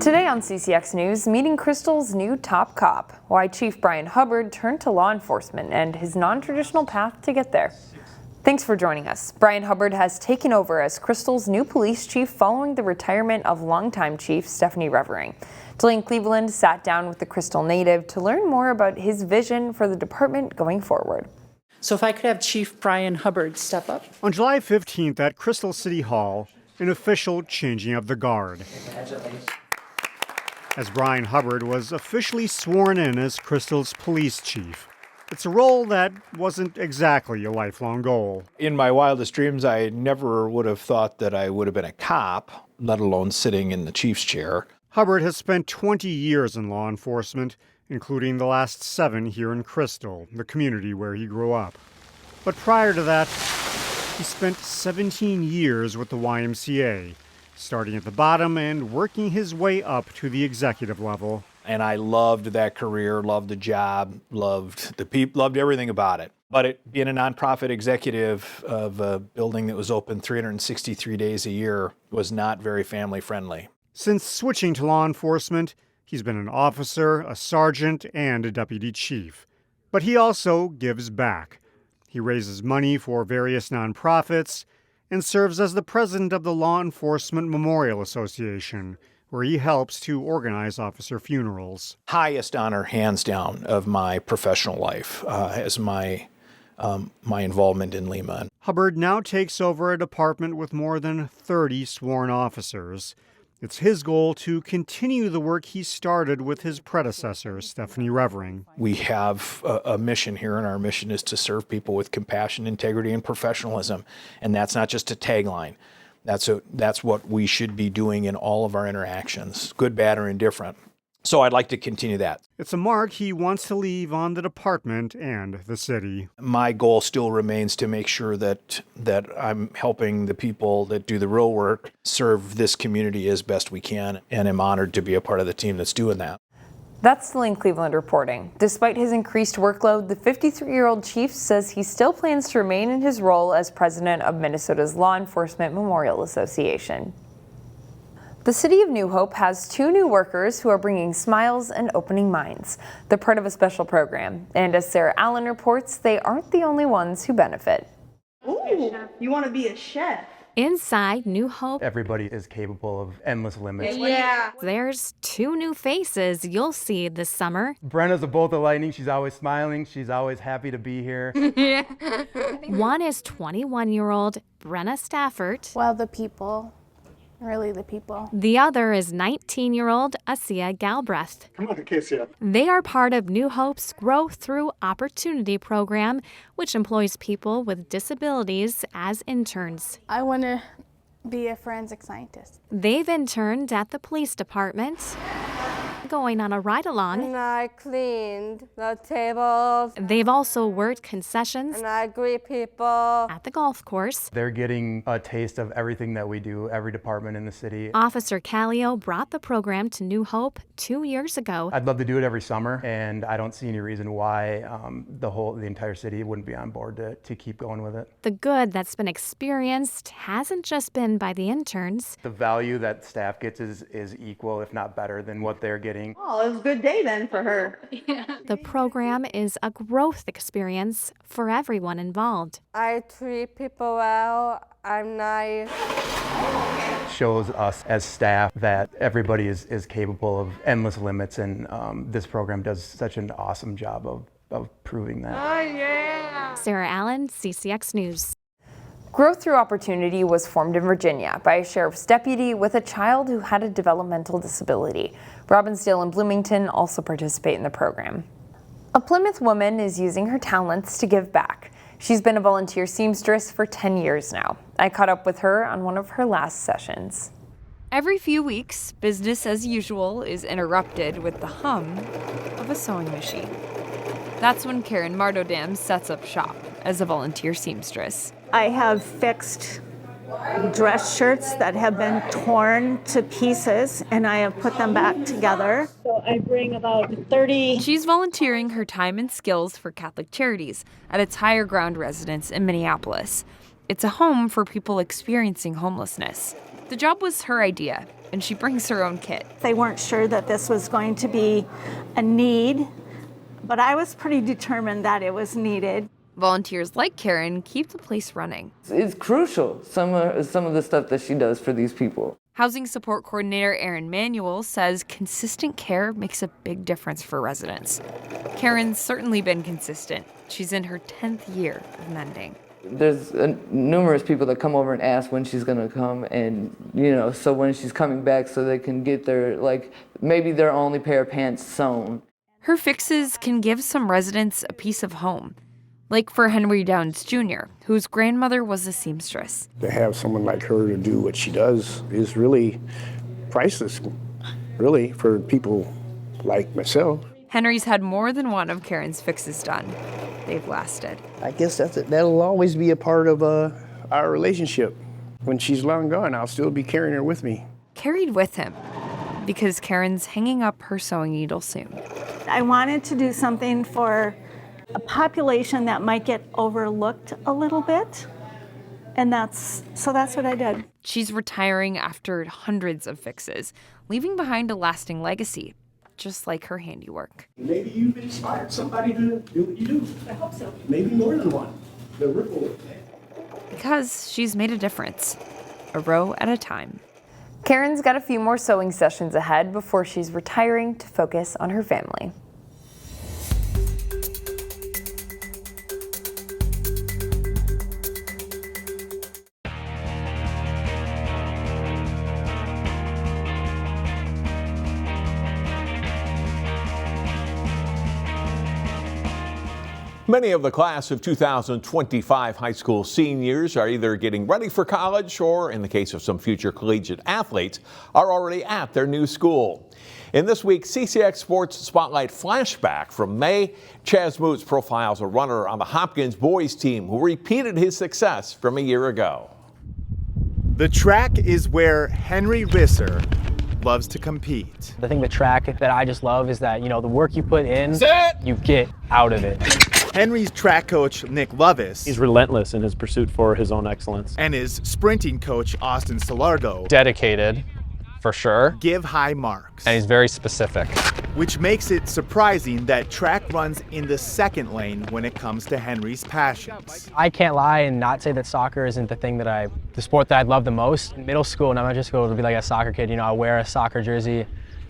Today on CCX News, meeting Crystal's new top cop, why Chief Brian Hubbard turned to law enforcement and his non-traditional path to get there. Thanks for joining us. Brian Hubbard has taken over as Crystal's new police chief following the retirement of longtime chief Stephanie Revering. Delaney Cleveland sat down with the Crystal native to learn more about his vision for the department going forward. So if I could have Chief Brian Hubbard step up. On July 15th at Crystal City Hall, an official changing of the guard, as Brian Hubbard was officially sworn in as Crystal's police chief. It's a role that wasn't exactly a lifelong goal. In my wildest dreams, I never would have thought that I would have been a cop, let alone sitting in the chief's chair. Hubbard has spent 20 years in law enforcement, including the last 7 here in Crystal, the community where he grew up. But prior to that, he spent 17 years with the YMCA, starting at the bottom and working his way up to the executive level. And I loved that career, loved the job, loved the people, loved everything about it. But being a nonprofit executive of a building that was open 363 days a year was not very family friendly. Since switching to law enforcement, he's been an officer, a sergeant, and a deputy chief. But he also gives back. He raises money for various nonprofits and serves as the president of the Law Enforcement Memorial Association, where he helps to organize officer funerals. Highest honor, hands down, of my professional life as my involvement in Lima. Hubbard now takes over a department with more than 30 sworn officers. It's his goal to continue the work he started with his predecessor, Stephanie Revering. We have a mission here, and our mission is to serve people with compassion, integrity, and professionalism. And that's not just a tagline. That's what we should be doing in all of our interactions, good, bad, or indifferent. So I'd like to continue that. It's a mark he wants to leave on the department and the city. My goal still remains to make sure that I'm helping the people that do the real work serve this community as best we can, and I'm honored to be a part of the team that's doing that. That's Delaney Cleveland reporting. Despite his increased workload, the 53-year-old chief says he still plans to remain in his role as president of Minnesota's Law Enforcement Memorial Association. The city of New Hope has 2 new workers who are bringing smiles and opening minds. They're part of a special program, and as Sarah Allen reports, they aren't the only ones who benefit. Ooh, you want to be a chef? Inside New Hope, everybody is capable of endless limits. Yeah. There's 2 new faces you'll see this summer. Brenna's a bolt of lightning. She's always smiling. She's always happy to be here. One is 21-year-old Brenna Stafford. Well, the people. Really, the people. The other is 19-year-old Osseo Galbraith. Come on, Casey. They are part of New Hope's Grow Through Opportunity program, which employs people with disabilities as interns. I want to be a forensic scientist. They've interned at the police department, going on a ride-along. And I cleaned the tables. They've also worked concessions. And I greet people. At the golf course. They're getting a taste of everything that we do, every department in the city. Officer Callio brought the program to New Hope 2 years ago. I'd love to do it every summer, and I don't see any reason why the entire city wouldn't be on board to keep going with it. The good that's been experienced hasn't just been by the interns. The value that staff gets is equal, if not better, than what they're getting. Oh, it was a good day then for her. The program is a growth experience for everyone involved. I treat people well. I'm nice. Shows us as staff that everybody is capable of endless limits, and this program does such an awesome job of proving that. Oh, yeah. Sarah Allen, CCX News. Grow Through Opportunity was formed in Virginia by a sheriff's deputy with a child who had a developmental disability. Robbinsdale and Bloomington also participate in the program. A Plymouth woman is using her talents to give back. She's been a volunteer seamstress for 10 years now. I caught up with her on one of her last sessions. Every few weeks, business as usual is interrupted with the hum of a sewing machine. That's when Karen Mardodam sets up shop as a volunteer seamstress. I have fixed dress shirts that have been torn to pieces, and I have put them back together. So I bring about 30. She's volunteering her time and skills for Catholic Charities at its Higher Ground residence in Minneapolis. It's a home for people experiencing homelessness. The job was her idea. and she brings her own kit. They weren't sure that this was going to be a need, but I was pretty determined that it was needed. Volunteers like Karen keep the place running. It's crucial, some of the stuff that she does for these people. Housing support coordinator Erin Manuel says consistent care makes a big difference for residents. Karen's certainly been consistent. She's in her 10th year of mending. There's numerous people that come over and ask when she's gonna come, and so when she's coming back so they can get their, maybe their only pair of pants sewn. Her fixes can give some residents a piece of home. Like for Henry Downs Jr., whose grandmother was a seamstress. To have someone like her to do what she does is really priceless, really, for people like myself. Henry's had more than one of Karen's fixes done. They've lasted. I guess that'll always be a part of our relationship. When she's long gone, I'll still be carrying her with me. Carried with him, because Karen's hanging up her sewing needle soon. I wanted to do something for a population that might get overlooked a little bit, and that's what I did. She's retiring after hundreds of fixes, leaving behind a lasting legacy, just like her handiwork. Maybe you've inspired somebody to do what you do. I hope so. Maybe more than one. The ripple. Because she's made a difference, a row at a time. Karen's got a few more sewing sessions ahead before she's retiring to focus on her family. Many of the class of 2025 high school seniors are either getting ready for college or, in the case of some future collegiate athletes, are already at their new school. In this week's CCX Sports Spotlight Flashback from May, Chaz Moots profiles a runner on the Hopkins boys team who repeated his success from a year ago. The track is where Henry Risser loves to compete. The thing with track that I just love is that, the work you put in, you get out of it. Henry's track coach, Nick Lovis, he's relentless in his pursuit for his own excellence. And his sprinting coach, Austin Salardo, dedicated, for sure, give high marks. And he's very specific. Which makes it surprising that track runs in the second lane when it comes to Henry's passions. I can't lie and not say that soccer isn't the sport that I love the most. In middle school and elementary school, to be like a soccer kid, I wear a soccer jersey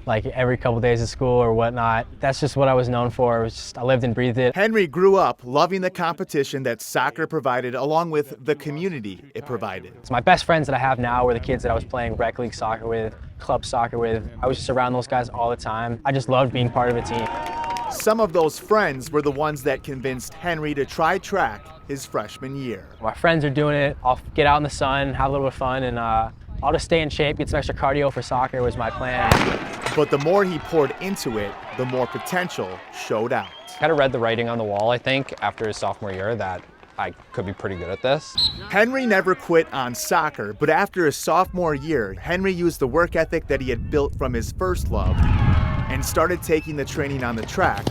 like every couple days of school or whatnot. That's just what I was known for. I lived and breathed it. Henry grew up loving the competition that soccer provided along with the community it provided. So my best friends that I have now were the kids that I was playing rec league soccer with, club soccer with. I was just around those guys all the time. I just loved being part of a team. Some of those friends were the ones that convinced Henry to try track his freshman year. My friends are doing it. I'll get out in the sun, have a little bit of fun, and I'll just stay in shape, get some extra cardio for soccer was my plan. But the more he poured into it, the more potential showed out. Kind of read the writing on the wall, I think, after his sophomore year that I could be pretty good at this. Henry never quit on soccer, but after his sophomore year, Henry used the work ethic that he had built from his first love and started taking the training on the track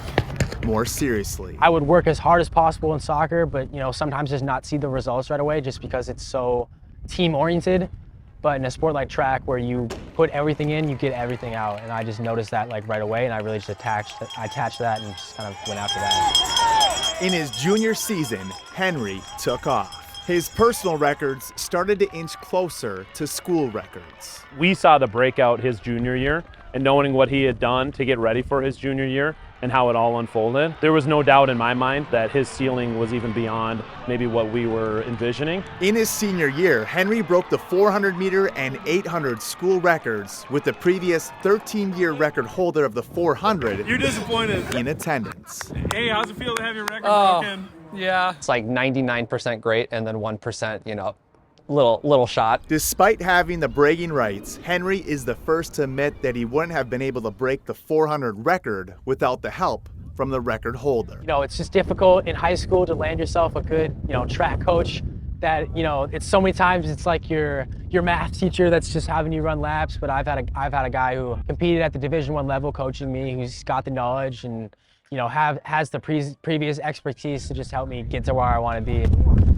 more seriously. I would work as hard as possible in soccer, but sometimes just not see the results right away just because it's so team-oriented. But in a sport like track where you put everything in, you get everything out. And I just noticed that right away, and I really just attached that and just kind of went after that. In his junior season, Henry took off. His personal records started to inch closer to school records. We saw the breakout his junior year, and knowing what he had done to get ready for his junior year and how it all unfolded, there was no doubt in my mind that his ceiling was even beyond maybe what we were envisioning. In his senior year, Henry broke the 400-meter and 800 school records with the previous 13-year record holder of the 400. You're disappointed. In attendance. Hey, how's it feel to have your record broken? Yeah. It's like 99% great and then 1%, little shot. Despite having the bragging rights, Henry is the first to admit that he wouldn't have been able to break the 400 record without the help from the record holder. It's just difficult in high school to land yourself a good, track coach that, it's so many times it's like your math teacher that's just having you run laps, but I've had a guy who competed at the Division I level coaching me, who's got the knowledge and, has the previous expertise to just help me get to where I want to be.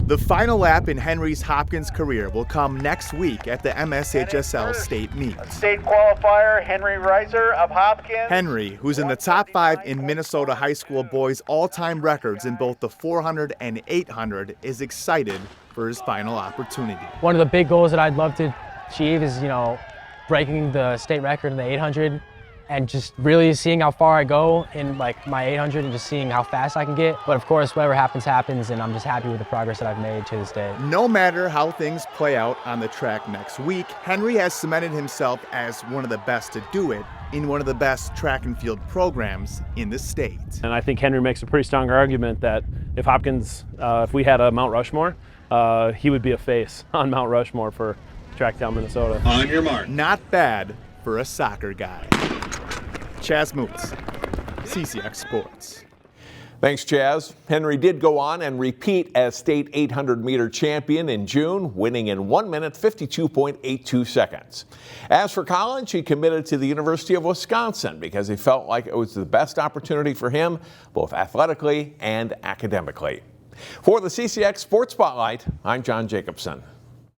The final lap in Henry's Hopkins career will come next week at the MSHSL state meet. State qualifier, Henry Reiser of Hopkins. Henry, who's in the top 5 in Minnesota high school boys all-time records in both the 400 and 800, is excited for his final opportunity. One of the big goals that I'd love to achieve is, breaking the state record in the 800 and just really seeing how far I go in like my 800 and just seeing how fast I can get. But of course, whatever happens, happens, and I'm just happy with the progress that I've made to this day. No matter how things play out on the track next week, Henry has cemented himself as one of the best to do it in one of the best track and field programs in the state. And I think Henry makes a pretty strong argument that if Hopkins, if we had a Mount Rushmore, he would be a face on Mount Rushmore for Tracktown, Minnesota. On your mark. Not bad for a soccer guy. Chaz Moots, CCX Sports. Thanks, Chaz. Henry did go on and repeat as state 800-meter champion in June, winning in 1 minute 52.82 seconds. As for college, he committed to the University of Wisconsin because he felt like it was the best opportunity for him, both athletically and academically. For the CCX Sports Spotlight, I'm John Jacobson.